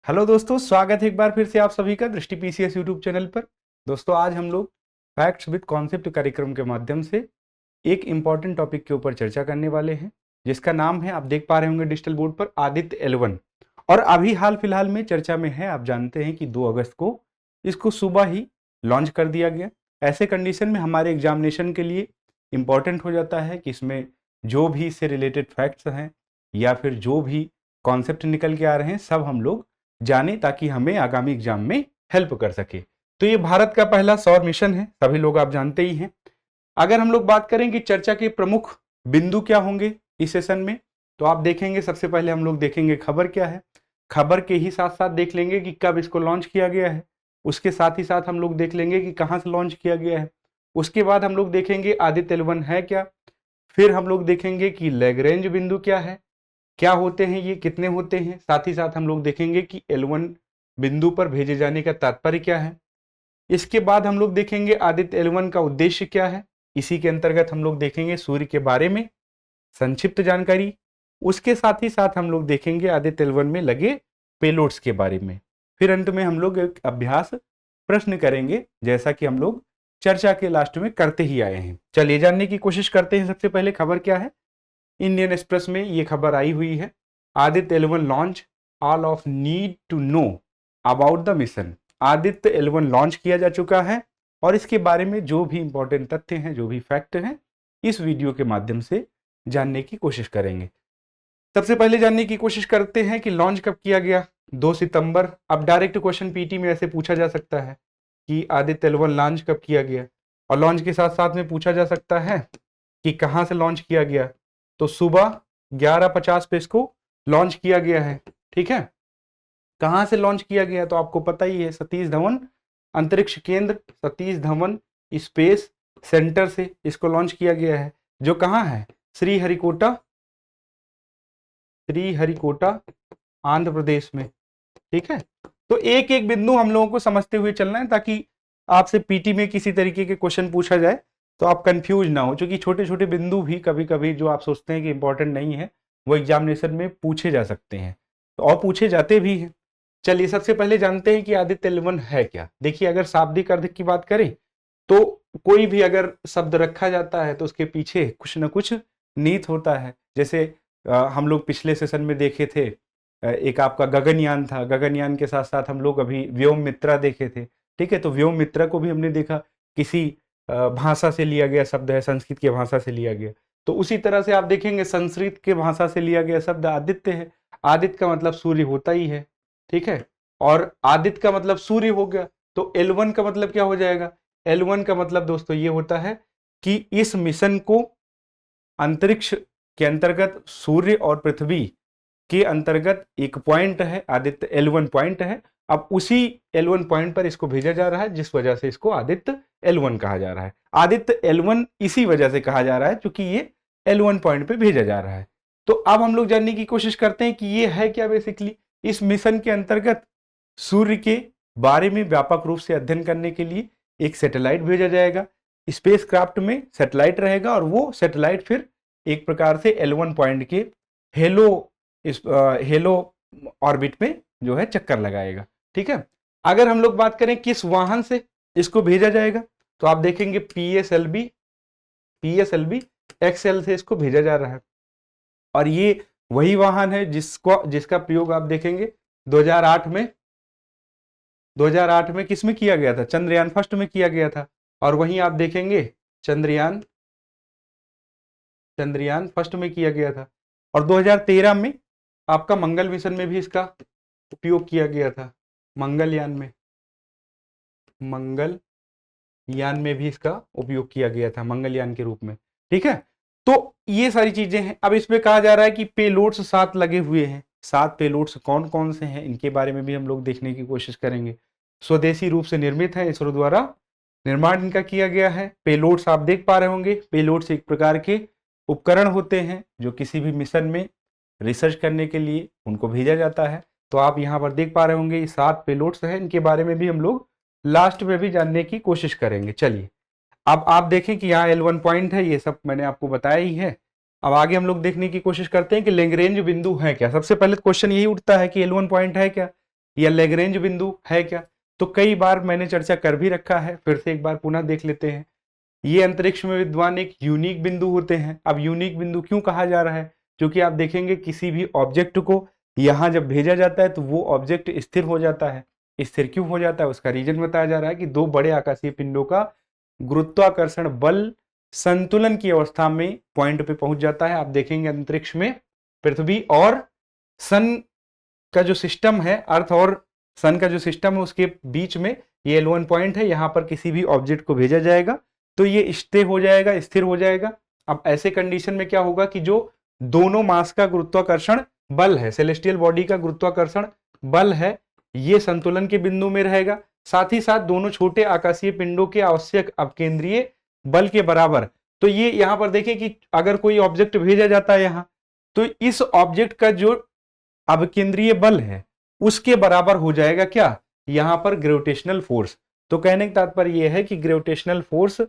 Hello दोस्तों, स्वागत है एक बार फिर से आप सभी का दृष्टि पीसीएस यूट्यूब चैनल पर। दोस्तों, आज हम लोग फैक्ट्स विद कॉन्सेप्ट कार्यक्रम के माध्यम से एक इम्पॉर्टेंट टॉपिक के ऊपर चर्चा करने वाले हैं, जिसका नाम है, आप देख पा रहे होंगे डिजिटल बोर्ड पर, आदित्य L1। और अभी हाल फिलहाल में चर्चा में है। आप जानते हैं कि 2 अगस्त को इसको सुबह ही लॉन्च कर दिया गया। ऐसे कंडीशन में हमारे एग्जामिनेशन के लिए इम्पॉर्टेंट हो जाता है कि इसमें जो भी इससे रिलेटेड फैक्ट्स हैं या फिर जो भी कॉन्सेप्ट निकल के आ रहे हैं, सब हम लोग जाने, ताकि हमें आगामी एग्जाम में हेल्प कर सके। तो ये भारत का पहला सौर मिशन है, सभी लोग आप जानते ही हैं। अगर हम लोग बात करें कि चर्चा के प्रमुख बिंदु क्या होंगे इस सेशन में, तो आप देखेंगे सबसे पहले हम लोग देखेंगे खबर क्या है। खबर के ही साथ साथ देख लेंगे कि कब इसको लॉन्च किया गया है। उसके साथ ही साथ हम लोग देख लेंगे कि कहाँ से लॉन्च किया गया है। उसके बाद हम लोग देखेंगे आदित्य L1 है क्या। फिर हम लोग देखेंगे कि लैग्रेंज बिंदु क्या है, क्या होते हैं ये, कितने होते हैं। साथ ही साथ हम लोग देखेंगे कि L1 बिंदु पर भेजे जाने का तात्पर्य क्या है। इसके बाद हम लोग देखेंगे आदित्य L1 का उद्देश्य क्या है। इसी के अंतर्गत हम लोग देखेंगे सूर्य के बारे में संक्षिप्त जानकारी। उसके साथ ही साथ हम लोग देखेंगे आदित्य L1 में लगे पेलोड्स के बारे में। फिर अंत में हम लोग एक अभ्यास प्रश्न करेंगे, जैसा कि हम लोग चर्चा के लास्ट में करते ही आए हैं। चलिए जानने की कोशिश करते हैं। सबसे पहले खबर क्या है। इंडियन एक्सप्रेस में ये खबर आई हुई है, Aditya L1 launch, all of need to know about the mission. Aditya L1 launch किया जा चुका है और इसके बारे में जो भी इंपॉर्टेंट तथ्य हैं, जो भी फैक्ट हैं, इस वीडियो के माध्यम से जानने की कोशिश करेंगे। सबसे पहले जानने की कोशिश करते हैं कि लॉन्च कब किया गया। 2 सितंबर। अब डायरेक्ट क्वेश्चन पीटी में ऐसे पूछा जा सकता है कि आदित्य L1 लॉन्च कब किया गया, और लॉन्च के साथ साथ में पूछा जा सकता है कि कहाँ से लॉन्च किया गया। तो सुबह 11:50 पे इसको लॉन्च किया गया है। ठीक है, कहाँ से लॉन्च किया गया तो आपको पता ही है, सतीश धवन अंतरिक्ष केंद्र, सतीश धवन स्पेस सेंटर से इसको लॉन्च किया गया है, जो कहाँ है, श्रीहरिकोटा, श्रीहरिकोटा आंध्र प्रदेश में। ठीक है, तो एक एक बिंदु हम लोगों को समझते हुए चलना है, ताकि आपसे पीटी में किसी तरीके के क्वेश्चन पूछा जाए तो आप कंफ्यूज ना हो, क्योंकि छोटे छोटे बिंदु भी कभी कभी जो आप सोचते हैं कि इंपॉर्टेंट नहीं है, वो एग्जामिनेशन में पूछे जा सकते हैं, तो और पूछे जाते भी हैं। चलिए सबसे पहले जानते हैं कि आदित्य L1 है क्या। देखिए, अगर शाब्दिक अर्थ की बात करें तो कोई भी अगर शब्द रखा जाता है तो उसके पीछे कुछ ना कुछ नीत होता है। जैसे हम लोग पिछले सेशन में देखे थे, एक आपका गगनयान था, गगनयान के साथ साथ हम लोग अभी व्योम मित्रा देखे थे। ठीक है, तो व्योम मित्रा को भी हमने देखा, किसी भाषा से लिया गया शब्द है, संस्कृत की भाषा से लिया गया। तो उसी तरह से आप देखेंगे संस्कृत के भाषा से लिया गया शब्द आदित्य है। आदित्य का मतलब सूर्य होता ही है। ठीक है, और आदित्य का मतलब सूर्य हो गया, तो L1 का मतलब क्या हो जाएगा। L1 का मतलब दोस्तों ये होता है कि इस मिशन को अंतरिक्ष के अंतर्गत सूर्य और पृथ्वी के अंतर्गत एक पॉइंट है, आदित्य L1 पॉइंट है। अब उसी L1 पॉइंट पर इसको भेजा जा रहा है, जिस वजह से इसको आदित्य L1 कहा जा रहा है। आदित्य L1 इसी वजह से कहा जा रहा है क्योंकि ये L1 पॉइंट पे भेजा जा रहा है। तो अब हम लोग जानने की कोशिश करते हैं कि ये है क्या। बेसिकली इस मिशन के अंतर्गत सूर्य के बारे में व्यापक रूप से अध्ययन करने के लिए एक सैटेलाइट भेजा जाएगा। स्पेस क्राफ्ट में सैटेलाइट रहेगा और वो सैटेलाइट फिर एक प्रकार से L1 पॉइंट के हेलो हेलो ऑर्बिट में जो है चक्कर लगाएगा। ठीक है, अगर हम लोग बात करें किस वाहन से इसको भेजा जाएगा, तो आप देखेंगे PSLV XL से इसको भेजा जा रहा है। और ये वही वाहन है जिसका प्रयोग आप देखेंगे 2008 में किस में किया गया था, चंद्रयान फर्स्ट में किया गया था। और वहीं आप देखेंगे चंद्रयान फर्स्ट में किया गया था। और 2013 में आपका मंगल मिशन में भी इसका उपयोग किया गया था। मंगलयान में भी इसका उपयोग किया गया था, मंगलयान के रूप में। ठीक है, तो ये सारी चीजें हैं। अब इसमें कहा जा रहा है कि पेलोड्स 7 लगे हुए हैं। 7 पेलोड्स कौन कौन से हैं, इनके बारे में भी हम लोग देखने की कोशिश करेंगे। स्वदेशी रूप से निर्मित है, इसरो द्वारा निर्माण इनका किया गया है। पेलोड्स आप देख पा रहे होंगे, पेलोड्स एक प्रकार के उपकरण होते हैं जो किसी भी मिशन में रिसर्च करने के लिए उनको भेजा जाता है। तो आप यहाँ पर देख पा रहे होंगे ये 7 पेलोड्स हैं, इनके बारे में भी हम लोग लास्ट में भी जानने की कोशिश करेंगे। चलिए, अब आप देखें कि यहाँ L1 पॉइंट है, ये सब मैंने आपको बताया ही है। अब आगे हम लोग देखने की कोशिश करते हैं कि लैग्रेंज बिंदु है क्या। सबसे पहले क्वेश्चन यही उठता है कि L1 पॉइंट है क्या। या लैग्रेंज बिंदु है क्या? तो कई बार मैंने चर्चा कर भी रखा है, फिर से एक बार पुनः देख लेते हैं। ये अंतरिक्ष में विद्वान एक यूनिक बिंदु होते हैं। अब यूनिक बिंदु क्यों कहा जा रहा है? क्योंकि आप देखेंगे किसी भी ऑब्जेक्ट को यहाँ जब भेजा जाता है तो वो ऑब्जेक्ट स्थिर हो जाता है। स्थिर क्यों हो जाता है उसका रीजन बताया जा रहा है कि दो बड़े आकाशीय पिंडों का गुरुत्वाकर्षण बल संतुलन की अवस्था में पॉइंट पे पहुंच जाता है। आप देखेंगे अंतरिक्ष में पृथ्वी और सन का जो सिस्टम है, अर्थ और सन का जो सिस्टम है, उसके बीच में ये L1 पॉइंट है। यहाँ पर किसी भी ऑब्जेक्ट को भेजा जाएगा तो ये स्थिर हो जाएगा, स्थिर हो जाएगा। अब ऐसे कंडीशन में क्या होगा कि जो दोनों मास का गुरुत्वाकर्षण बल है, सेलेस्टियल बॉडी का गुरुत्वाकर्षण बल है, ये संतुलन के बिंदु में रहेगा। साथ ही साथ दोनों छोटे आकाशीय पिंडों के आवश्यक अपकेंद्रीय बल के बराबर। तो ये यहाँ पर देखें कि अगर कोई ऑब्जेक्ट भेजा जाता है यहाँ, तो इस ऑब्जेक्ट का जो अपकेंद्रीय बल है उसके बराबर हो जाएगा क्या? यहाँ पर ग्रेविटेशनल फोर्स। तो कहने का तात्पर्य यह है कि ग्रेविटेशनल फोर्स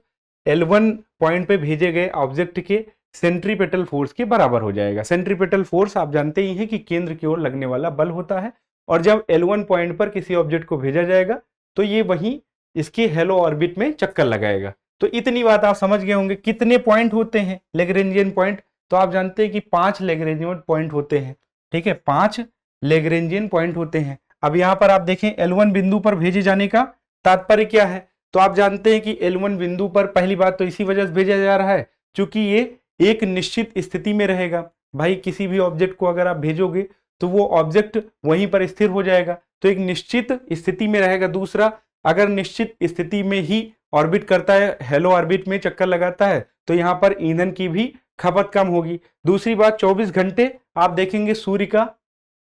L1 पॉइंट पे भेजे गए ऑब्जेक्ट के सेंट्रीपेटल फोर्स के बराबर हो जाएगा। सेंट्रीपेटल फोर्स आप जानते ही हैं कि केंद्र की ओर लगने वाला बल होता है, और जब L1 पॉइंट पर किसी ऑब्जेक्ट को भेजा जाएगा तो ये वहीं इसके हेलो ऑर्बिट में चक्कर लगाएगा। तो इतनी बात आप समझ गए होंगे। कितने पॉइंट होते हैं लैग्रेंजियन पॉइंट? तो आप जानते हैं कि 5 लैग्रेंजियन पॉइंट होते हैं। ठीक है, 5 लैग्रेंजियन पॉइंट होते हैं। अब यहां पर आप देखें L1 बिंदु पर भेजे जाने का तात्पर्य क्या है? तो आप जानते हैं कि L1 बिंदु पर पहली बात तो इसी वजह से भेजा जा रहा है क्योंकि ये एक निश्चित स्थिति में रहेगा। भाई किसी भी ऑब्जेक्ट को अगर आप भेजोगे तो वो ऑब्जेक्ट वहीं पर स्थिर हो जाएगा, तो एक निश्चित स्थिति में रहेगा। दूसरा, अगर निश्चित स्थिति में ही ऑर्बिट करता है, हेलो ऑर्बिट में चक्कर लगाता है, तो यहाँ पर ईंधन की भी खपत कम होगी। दूसरी बात, 24 घंटे आप देखेंगे सूर्य का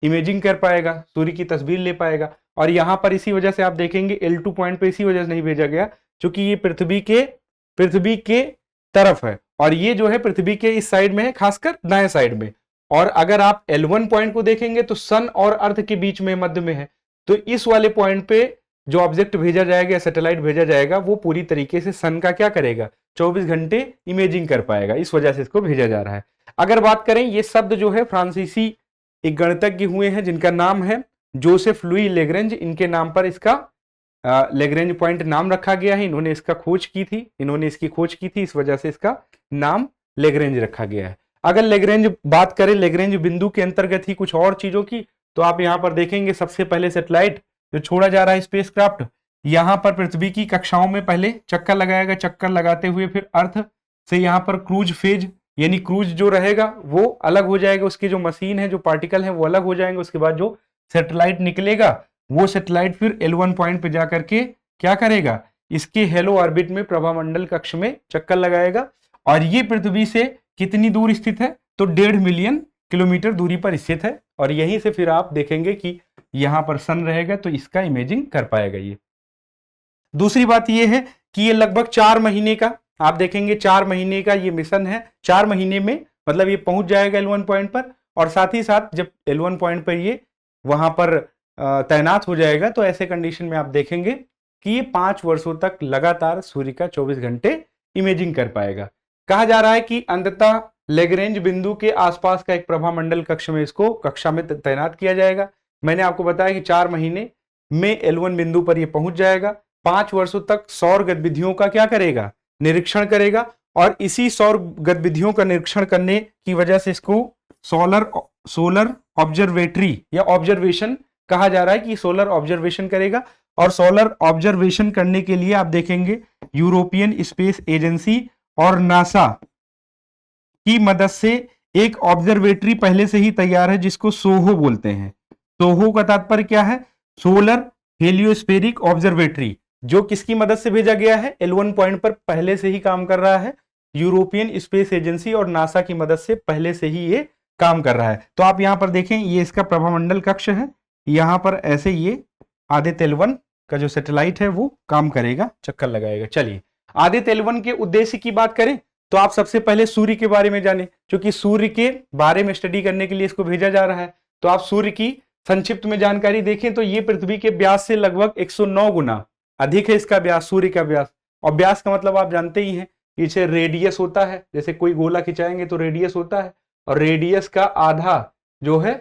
इमेजिंग कर पाएगा, सूर्य की तस्वीर ले पाएगा। और यहां पर इसी वजह से आप देखेंगे L2 पॉइंट पे इसी वजह से नहीं भेजा गया क्योंकि ये पृथ्वी के तरफ है, और ये जो है पृथ्वी के इस साइड में है, खासकर दाएं साइड में। और अगर आप L1 पॉइंट को देखेंगे तो सन और अर्थ के बीच में मध्य में है। तो इस वाले पॉइंट पे जो ऑब्जेक्ट भेजा जाएगा, सैटेलाइट भेजा जाएगा, वो पूरी तरीके से सन का क्या करेगा? 24 घंटे इमेजिंग कर पाएगा। इस वजह से इसको भेजा जा रहा है। अगर बात करें, ये शब्द जो है फ्रांसीसी एक गणितज्ञ हुए हैं जिनका नाम है जोसेफ लुई लैग्रेंज। इनके नाम पर इसका लैग्रेंज पॉइंट नाम रखा गया है। इन्होंने इसकी खोज की थी, इस वजह से इसका नाम लैग्रेंज रखा गया है। अगर लैग्रेंज बात करें, लैग्रेंज बिंदु के अंतर्गत ही कुछ और चीजों की, तो आप यहां पर देखेंगे सबसे पहले सैटेलाइट जो छोड़ा जा रहा है, स्पेसक्राफ्ट, यहां पर पृथ्वी की कक्षाओं में पहले चक्कर लगाएगा। चक्कर लगाते हुए फिर अर्थ से यहां पर क्रूज फेज यानी क्रूज जो रहेगा वो अलग हो जाएगा, उसकी जो मशीन है, जो पार्टिकल है वो अलग हो जाएंगे। उसके बाद जो सैटेलाइट निकलेगा वो सैटेलाइट फिर L1 पॉइंट पे जाकर के क्या करेगा? इसके हेलो ऑर्बिट में प्रभामंडल कक्ष में चक्कर लगाएगा। और ये पृथ्वी से कितनी दूर स्थित है? तो 1.5 मिलियन किलोमीटर दूरी पर स्थित है। और यहीं से फिर आप देखेंगे कि यहां पर सन रहेगा तो इसका इमेजिंग कर पाएगा ये। दूसरी बात ये है कि ये लगभग 4 महीने का, आप देखेंगे 4 महीने का ये मिशन है। 4 महीने में मतलब ये पहुंच जाएगा L1 पॉइंट पर, और साथ ही साथ जब L1 पॉइंट पर ये वहां पर तैनात हो जाएगा तो ऐसे कंडीशन में आप देखेंगे कि ये 5 वर्षों तक लगातार सूर्य का 24 घंटे इमेजिंग कर पाएगा। कहा जा रहा है कि अंततः लैग्रेंज बिंदु के आसपास का एक प्रभामंडल कक्ष में इसको कक्षा में तैनात किया जाएगा। मैंने आपको बताया कि 4 महीने में L1 बिंदु पर यह पहुंच जाएगा। 5 वर्षों तक सौर गतिविधियों का क्या करेगा? निरीक्षण करेगा। और इसी सौर गतिविधियों का निरीक्षण करने की वजह से इसको सोलर ऑब्जर्वेटरी या ऑब्जर्वेशन कहा जा रहा है कि सोलर ऑब्जर्वेशन करेगा। और सोलर ऑब्जर्वेशन करने के लिए आप देखेंगे यूरोपियन स्पेस एजेंसी और नासा की मदद से एक ऑब्जर्वेटरी पहले से ही तैयार है जिसको सोहो बोलते हैं। सोहो का तात्पर्य क्या है? सोलर हेलियोस्फेरिक ऑब्जर्वेटरी, जो किसकी मदद से भेजा गया है? L1 पॉइंट पर पहले से ही काम कर रहा है। यूरोपियन स्पेस एजेंसी और नासा की मदद से पहले से ही ये काम कर रहा है। तो आप यहां पर देखें, ये इसका प्रभामंडल कक्ष है। यहां पर ऐसे ये आदित्य L1 का जो सैटेलाइट है वो काम करेगा, चक्कर लगाएगा। चलिए, आदित्य L1 के उद्देश्य की बात करें तो आप सबसे पहले सूर्य के बारे में जाने, क्योंकि सूर्य के बारे में स्टडी करने के लिए इसको भेजा जा रहा है। तो आप सूर्य की संक्षिप्त में जानकारी देखें तो ये पृथ्वी के व्यास से लगभग 109 गुना अधिक है इसका व्यास, सूर्य का व्यास। और व्यास का मतलब आप जानते ही हैं, इसे रेडियस होता है। जैसे कोई गोला खिंचाएंगे तो रेडियस होता है, और रेडियस का आधा जो है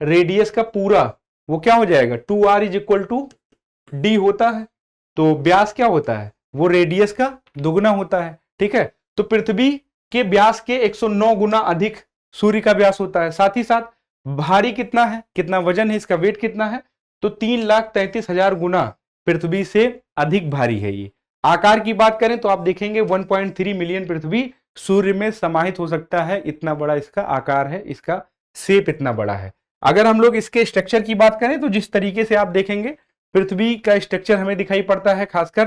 रेडियस का पूरा वो क्या हो जाएगा, 2r is equal to D होता है। तो व्यास क्या होता है, वो रेडियस का दुगना होता है। ठीक है, तो पृथ्वी के व्यास के 109 गुना अधिक सूर्य का व्यास होता है। साथ ही साथ भारी कितना है, कितना वजन है, इसका वेट कितना है, तो 3,33,000 गुना पृथ्वी से अधिक भारी है ये। आकार की बात करें तो आप देखेंगे 1.3 मिलियन पृथ्वी सूर्य में समाहित हो सकता है, इतना बड़ा इसका आकार है, इसका शेप इतना बड़ा है। अगर हम लोग इसके स्ट्रक्चर की बात करें तो जिस तरीके से आप देखेंगे पृथ्वी का स्ट्रक्चर हमें दिखाई पड़ता है, खासकर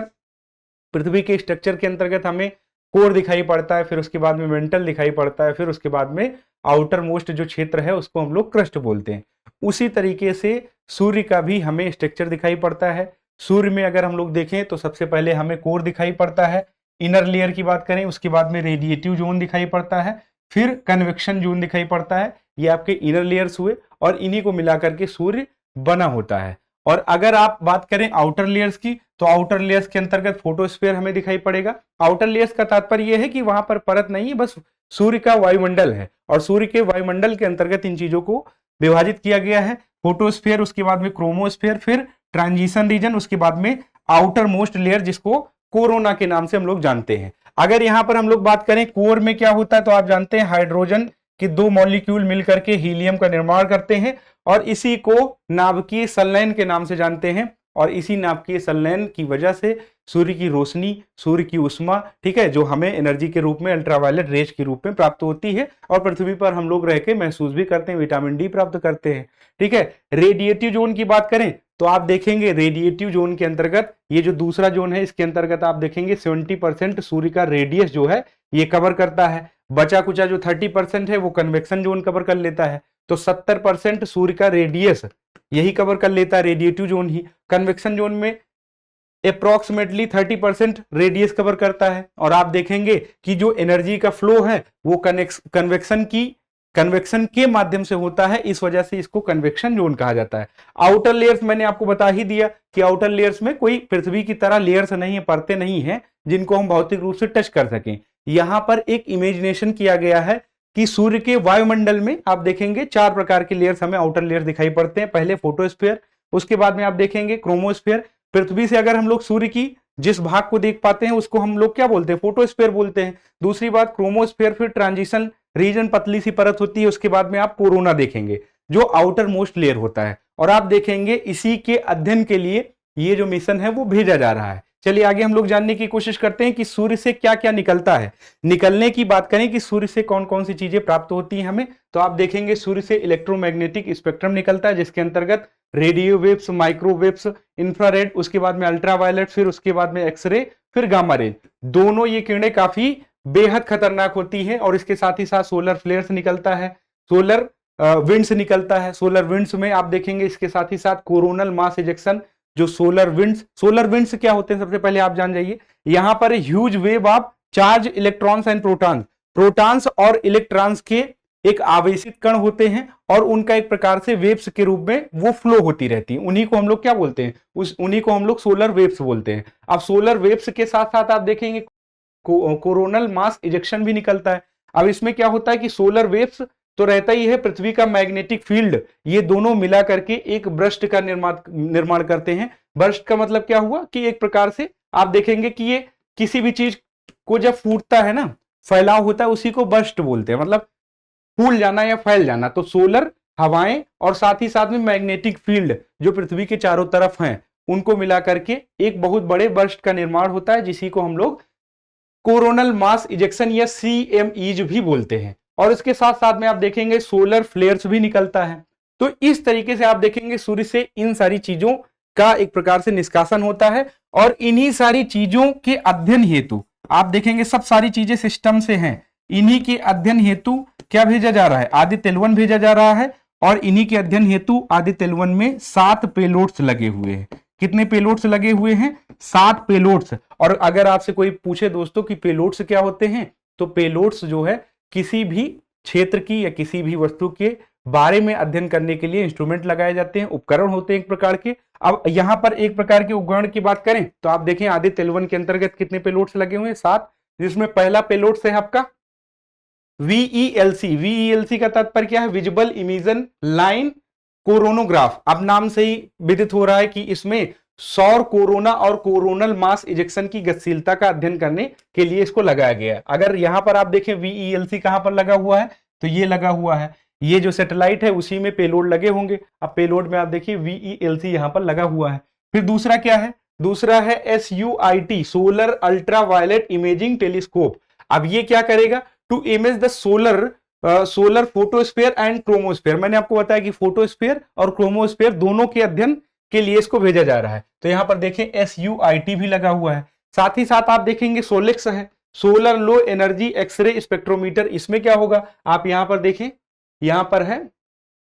पृथ्वी के स्ट्रक्चर के अंतर्गत हमें कोर दिखाई पड़ता है, फिर उसके बाद में मेंटल दिखाई पड़ता है, फिर उसके बाद में आउटर मोस्ट जो क्षेत्र है उसको हम लोग क्रस्ट बोलते हैं। उसी तरीके से सूर्य का भी हमें स्ट्रक्चर दिखाई पड़ता है। सूर्य में अगर हम लोग देखें तो सबसे पहले हमें कोर दिखाई पड़ता है, इनर लेयर की बात करें उसके बाद में रेडिएटिव जोन दिखाई पड़ता है, फिर कन्वेक्शन जोन दिखाई पड़ता है। ये आपके इनर लेयर्स हुए और इन्हीं को मिलाकर के सूर्य बना होता है। और अगर आप बात करें आउटर लेयर्स की तो आउटर लेयर्स के अंतर्गत फोटोस्फीयर हमें दिखाई पड़ेगा। आउटर लेयर्स का तात्पर्य यह है कि वहां पर परत नहीं है, बस सूर्य का वायुमंडल है और सूर्य के वायुमंडल के अंतर्गत इन चीजों को विभाजित किया गया है। फोटोस्फीयर, उसके बाद में क्रोमोस्फीयर, फिर ट्रांजिशन रीजन, उसके बाद में आउटर मोस्ट लेयर जिसको कोरोना के नाम से हम लोग जानते हैं। अगर यहां पर हम लोग बात करें कोर में क्या होता है तो आप जानते हैं हाइड्रोजन के 2 मॉलिक्यूल मिलकर के हीलियम का निर्माण करते हैं और इसी को नाभिकीय संलयन के नाम से जानते हैं। और इसी नाभिकीय संलयन की वजह से सूर्य की रोशनी, सूर्य की उष्मा, ठीक है, जो हमें एनर्जी के रूप में अल्ट्रावायलेट रेज के रूप में प्राप्त होती है और पृथ्वी पर हम लोग रह के महसूस भी करते हैं, विटामिन डी प्राप्त करते हैं। ठीक है, रेडिएटिव जोन की बात करें तो आप देखेंगे रेडिएटिव जोन के अंतर्गत ये जो दूसरा जोन है इसके अंतर्गत आप देखेंगे 70% सूर्य का रेडियस जो है ये कवर करता है। बचा कुचा जो 30% है वो कन्वेक्शन जोन कवर कर लेता है। तो 70% सूर्य का रेडियस यही कवर कर लेता है, रेडिएटिव जोन ही। कन्वेक्शन जोन में अप्रोक्सीमेटली 30% रेडियस कवर करता है। और आप देखेंगे कि जो एनर्जी का फ्लो है वो कन्वेक्शन के माध्यम से होता है, इस वजह से इसको कन्वेक्शन जोन कहा जाता है। आउटर लेयर्स मैंने आपको बता ही दिया कि आउटर लेयर्स में कोई पृथ्वी की तरह लेयर्स नहीं है, परतें नहीं है जिनको हम भौतिक रूप से टच कर सकें। यहां पर एक इमेजिनेशन किया गया है कि सूर्य के वायुमंडल में आप देखेंगे 4 प्रकार के लेयर्स हमें आउटर लेयर दिखाई पड़ते हैं। पहले फोटोस्फीयर, उसके बाद में आप देखेंगे क्रोमोस्फीयर। पृथ्वी से अगर हम लोग सूर्य की जिस भाग को देख पाते हैं उसको हम लोग क्या बोलते हैं, फोटोस्फीयर बोलते हैं। दूसरी बात क्रोमोस्फीयर, फिर ट्रांजिशन रीजन, पतली सी परत होती है, उसके बाद में आप कोरोना देखेंगे जो आउटर मोस्ट लेयर होता है। और आप देखेंगे इसी के अध्ययन के लिए ये जो मिशन है वो भेजा जा रहा है। चलिए आगे हम लोग जानने की कोशिश करते हैं कि सूर्य से क्या क्या निकलता है। निकलने की बात करें कि सूर्य से कौन कौन सी चीजें प्राप्त होती हैं हमें, तो आप देखेंगे सूर्य से इलेक्ट्रोमैग्नेटिक स्पेक्ट्रम निकलता है जिसके अंतर्गत रेडियो वेव्स, माइक्रोवेव्स, इंफ्रारेड, उसके बाद में अल्ट्रावायलेट, फिर उसके बाद में एक्सरे, फिर गामा रेज। दोनों ये किरणें काफी बेहद खतरनाक होती है। और इसके साथ ही साथ सोलर फ्लेयर्स निकलता है, सोलर विंड्स निकलता है। सोलर विंड्स में आप देखेंगे इसके साथ ही साथ कोरोनल मास इजेक्शन, जो सोलर विंड्स क्या होते हैं सबसे पहले आप जान जाइए। यहां पर huge wave of charge electrons and protons और इलेक्ट्रॉन्स के एक आवेशित कण होते हैं और उनका एक प्रकार से वेव्स के रूप में वो फ्लो होती रहती है। उन्हीं को हम लोग क्या बोलते हैं, उन्हीं को हम लोग सोलर वेव्स बोलते हैं। अब सोलर वेव्स के साथ साथ आप देखेंगे कोरोनल मास इजेक्शन भी निकलता है। अब इसमें क्या होता है कि सोलर वेव्स तो रहता ही है, पृथ्वी का मैग्नेटिक फील्ड, ये दोनों मिला करके एक बर्स्ट का निर्माण करते हैं। बर्स्ट का मतलब क्या हुआ कि एक प्रकार से आप देखेंगे कि ये किसी भी चीज को जब फूटता है ना, फैलाव होता है, उसी को बर्स्ट बोलते हैं, मतलब फूल जाना या फैल जाना। तो सोलर हवाएं और साथ ही साथ में मैग्नेटिक फील्ड जो पृथ्वी के चारों तरफ हैं उनको मिला करके एक बहुत बड़े बर्स्ट का निर्माण होता है, जिसी को हम लोग कोरोनल मास इजेक्शन या CMEs भी बोलते हैं। और इसके साथ साथ में आप देखेंगे सोलर फ्लेयर्स भी निकलता है। तो इस तरीके से आप देखेंगे सूर्य से इन सारी चीजों का एक प्रकार से निष्कासन होता है। और इन्हीं सारी चीजों के अध्ययन हेतु आप देखेंगे सब सारी चीजें सिस्टम से हैं, इन्हीं के अध्ययन हेतु क्या भेजा जा रहा है, आदित्य L1 भेजा जा रहा है। और इन्हीं के अध्ययन हेतु आदित्य L1 में 7 पेलोड्स लगे हुए हैं। कितने पेलोड्स लगे हुए हैं, 7 पेलोड्स। और अगर आपसे कोई पूछे दोस्तों कि पेलोड्स क्या होते हैं, तो पेलोड्स जो है किसी भी क्षेत्र की या किसी भी वस्तु के बारे में अध्ययन करने के लिए इंस्ट्रूमेंट लगाए जाते हैं, उपकरण होते हैं एक प्रकार के। अब यहां पर एक प्रकार के उपकरण की बात करें तो आप देखें आदित्य L1 के अंतर्गत कितने पेलोड्स लगे हुए हैं, 7, जिसमें पहला पेलोड है आपका VELC। VELC का तात्पर्य क्या है, विजिबल इमेजन लाइन कोरोनोग्राफ, अब नाम से ही विदित हो रहा है कि इसमें सौर कोरोना और कोरोनल मास इजेक्शन की गतिशीलता का अध्ययन करने के लिए इसको लगाया गया है। अगर यहां पर आप देखें VELC कहां पर लगा हुआ है, तो ये लगा हुआ है, ये जो सैटेलाइट है उसी में पेलोड लगे होंगे। अब पेलोड में आप देखिए VELC यहां पर लगा हुआ है। फिर दूसरा क्या है, दूसरा है SUIT, solar ultraviolet imaging telescope. अब ये क्या करेगा, to image the solar photosphere and chromosphere. मैंने आपको बताया कि फोटोस्फीयर और क्रोमोस्फीयर दोनों के अध्ययन के लिए इसको भेजा जा रहा है। तो यहां पर देखें SUIT भी लगा हुआ है। साथ ही साथ आप देखेंगे सोलेक्स है, solar low energy x ray spectrometer. इसमें क्या होगा, आप यहां पर देखें, यहां पर है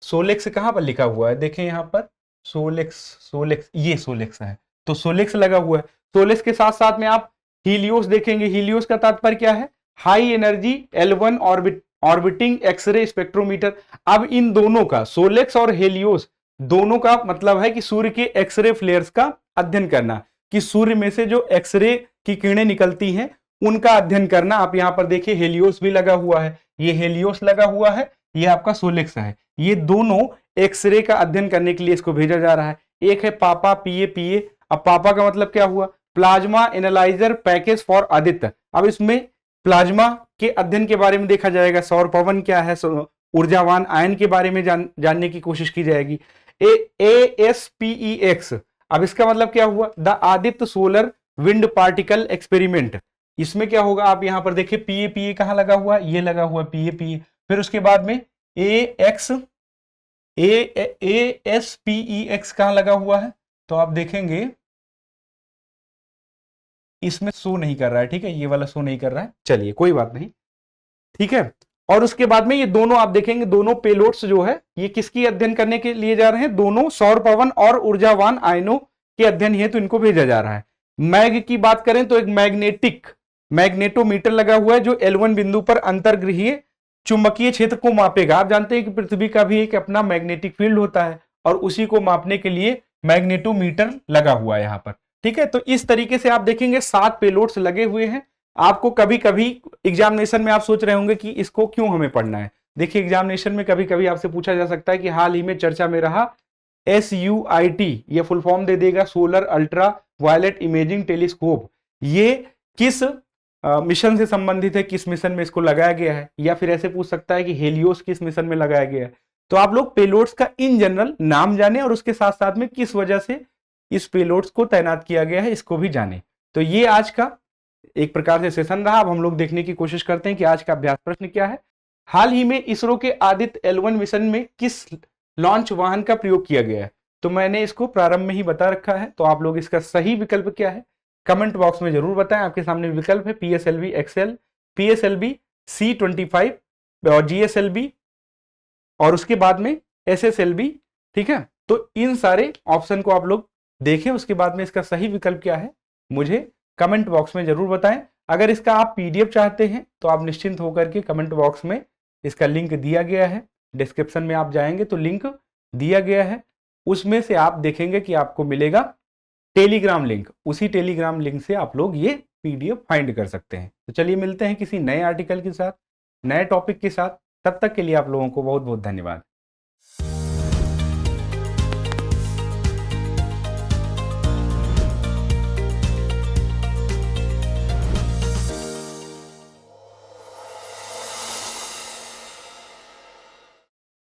सोलेक्स, कहां पर लिखा हुआ है, देखें यहां पर सोलेक्स, ये सोलेक्स है, तो सोलेक्स लगा हुआ है। सोलेक्स के साथ साथ में आप हीलियोस देखेंगे। हीलियोस का तात्पर्य क्या है, high energy L1 orbiting x ray spectrometer. अब इन दोनों का, सोलेक्स और हेलियोस दोनों का मतलब है कि सूर्य के एक्सरे फ्लेयर्स का अध्ययन करना, कि सूर्य में से जो एक्सरे की किरणें निकलती हैं उनका अध्ययन करना। आप यहां पर देखिए हेलियोस भी लगा हुआ है, ये हेलियोस लगा हुआ है, ये आपका सोलेक्स है। ये दोनों एक्सरे का अध्ययन करने के लिए इसको भेजा जा रहा है। एक है पापा PAPA। अब पापा का मतलब क्या हुआ, plasma analyser package for Aditya. अब इसमें प्लाज्मा के अध्ययन के बारे में देखा जाएगा, सौर पवन क्या है, ऊर्जावान आयन के बारे में जानने की कोशिश की जाएगी। ASPEX, अब इसका मतलब क्या हुआ, the Aditya solar wind particle experiment. इसमें क्या होगा, आप यहां पर देखिए PAPA कहां लगा हुआ है, ये लगा हुआ है PAPA। फिर उसके बाद में ASPEX कहां लगा हुआ है, तो आप देखेंगे इसमें शो नहीं कर रहा है, ठीक है, ये वाला शो नहीं कर रहा है, चलिए कोई बात नहीं, ठीक है। और उसके बाद में ये दोनों आप देखेंगे, दोनों पेलोड्स जो है ये किसकी अध्ययन करने के लिए जा रहे हैं, दोनों सौर पवन और ऊर्जावान आयनों के अध्ययन हेतु इनको भेजा जा रहा है। मैग की बात करें तो एक मैग्नेटोमीटर लगा हुआ है जो L1 बिंदु पर अंतर्गृहीय चुंबकीय क्षेत्र को मापेगा। आप जानते हैं कि पृथ्वी का भी एक अपना मैग्नेटिक फील्ड होता है और उसी को मापने के लिए मैग्नेटोमीटर लगा हुआ है यहां पर, ठीक है। तो इस तरीके से आप देखेंगे 7 पेलोड्स लगे हुए हैं। आपको कभी कभी एग्जामिनेशन में आप सोच रहे होंगे कि इसको क्यों हमें पढ़ना है। देखिए एग्जामिनेशन में कभी कभी आपसे पूछा जा सकता है कि हाल ही में चर्चा में रहा SUIT, ये फुल फॉर्म दे देगा solar ultraviolet imaging telescope, ये किस मिशन से संबंधित है, किस मिशन में इसको लगाया गया है। या फिर ऐसे पूछ सकता है कि हेलियोस किस मिशन में लगाया गया है। तो आप लोग पेलोड्स का इन जनरल नाम जाने और उसके साथ साथ में किस वजह से इस पेलोड्स को तैनात किया गया है इसको भी जाने। तो ये आज का एक प्रकार से सेशन रहा। अब हम लोग देखने की कोशिश करते हैं कि आज का अभ्यास प्रश्न क्या है। हाल ही में इसरो के आदित्य L1 मिशन में किस लॉन्च वाहन का प्रयोग किया गया है, तो मैंने इसको प्रारंभ में ही बता रखा है। तो आप लोग इसका सही विकल्प क्या है कमेंट बॉक्स में जरूर बताएं। आपके सामने विकल्प है PSLV XL, PSLV C25 और GSLV और उसके बाद में SSLV, ठीक है। तो इन सारे ऑप्शन को आप लोग देखें, उसके बाद में इसका सही विकल्प क्या है मुझे कमेंट बॉक्स में जरूर बताएं। अगर इसका आप PDF चाहते हैं तो आप निश्चिंत होकर के कमेंट बॉक्स में इसका लिंक दिया गया है, डिस्क्रिप्शन में आप जाएंगे तो लिंक दिया गया है, उसमें से आप देखेंगे कि आपको मिलेगा टेलीग्राम लिंक। उसी टेलीग्राम लिंक से आप लोग ये PDF फाइंड कर सकते हैं। तो चलिए मिलते हैं किसी नए आर्टिकल के साथ, नए टॉपिक के साथ। तब तक के लिए आप लोगों को बहुत बहुत धन्यवाद।